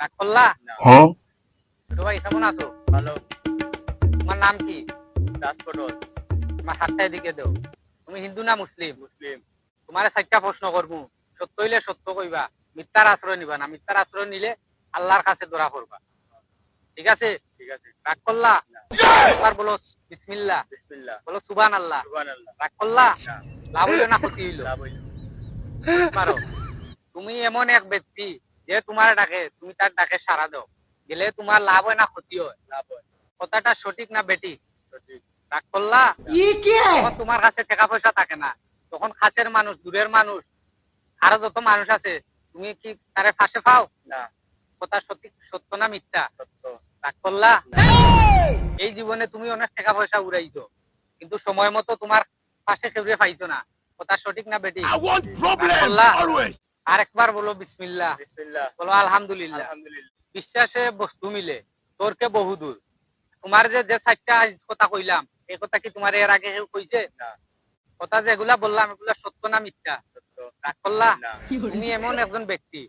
রাগ করলা? হ্যাঁ। ছোট ভাই কেমন আছো? ভালো। তোমার নাম কি? রাজপটল। তোমার হাতটা এদিকে দাও। তুমি হিন্দু না মুসলিম? মুসলিম। তোমার চারটা প্রশ্ন করবো, সত্য হইলে সত্য কইবা, মিথ্যার আশ্রয় নিবা না। মিথ্যার আশ্রয় নিলে আল্লাহর কাছে ধরা পড়বা। ঠিক আছে? ঠিক আছে। রাগ করলা? একবার বলো বিসমিল্লাহ। বিসমিল্লাহ। বলো সুবহানাল্লাহ। সুবহানাল্লাহ। রাগ করলা? না। লাভ হইলো না ক্ষতি হইলো? লাভ হইল। মারো। তুমি এমন এক ব্যক্তি যে তোমার ডাকে, তুমি তার ডাকে সাড়া দাও, গেলে তোমার লাভ হয় না ক্ষতি হয়? লাভ হয়। কথাটা সঠিক না বেঠিক? সঠিক। রাগ করলা? ये क्या है? তখন তোমার কাছে টাকা পয়সা থাকে না, তখন কাছের মানুষ, দূরের মানুষ, আরো যত মানুষ আছে, তুমি কি তারে ফাঁসে পাও? না। কথা সঠিক, সত্য না মিথ্যা? সত্য। রাগ করলা? এই জীবনে তুমি অনেক টাকা পয়সা উড়াইছো, কিন্তু সময় মতো তোমার পাশে কেউ পাইছো না। কথা সঠিক না বেঠিক? I want রাগ problems করলা? always. আর একবার বলো বিসমিল্লাহ। বিসমিল্লাহ। বলো আলহামদুলিল্লাহ। আলহামদুলিল্লাহ। বিশ্বাসে বস্তু মিলে, তোরকে বহুদূর। তোমার যে যে চারটা কথা কইলাম, এই কথা কি তোমার এর আগে কেউ কইছে? না। কথা যেগুলা বললাম এগুলা সত্য না মিথ্যা? সত্য। রাগ করলা? না। তুমি এমন একজন ব্যক্তি,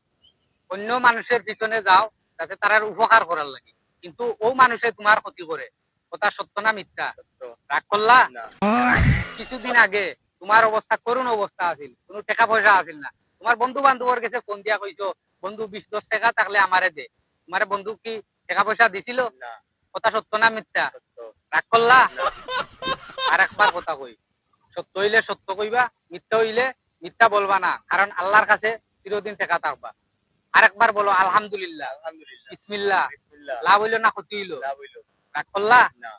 অন্য মানুষের পিছনে যাও যাতে তার উপকার করার লাগে, কিন্তু ও মানুষে তোমার ক্ষতি করে। কথা সত্য না মিথ্যা? সত্য। রাগ করলা? না। কিছুদিন আগে তোমার অবস্থা করুণ অবস্থা আছিল, কোনো টাকা পয়সা আছিল না। তোমার বন্ধু বান্ধবের কাছে ফোন দিয়া কইছো, বন্ধু 20-10 টাকা থাকলে আমারে দে। তোমার বন্ধু কি টাকা পয়সা দিছিল? না। কথা সত্য না মিথ্যা? সত্য। রাগ করলা? না। আর একবার কথা কই, সত্য হইলে সত্য কইবা, মিথ্যা হইলে মিথ্যা বলবা না, কারণ আল্লাহর কাছে চিরদিন টাকা থাকবা। আরেকবার বলো আলহামদুলিল্লাহ। আলহামদুলিল্লাহ। বিসমিল্লাহ। বিসমিল্লাহ। লাভ হইলো না ক্ষতি হইলো? লাভ হইল। রাগ করলা? না।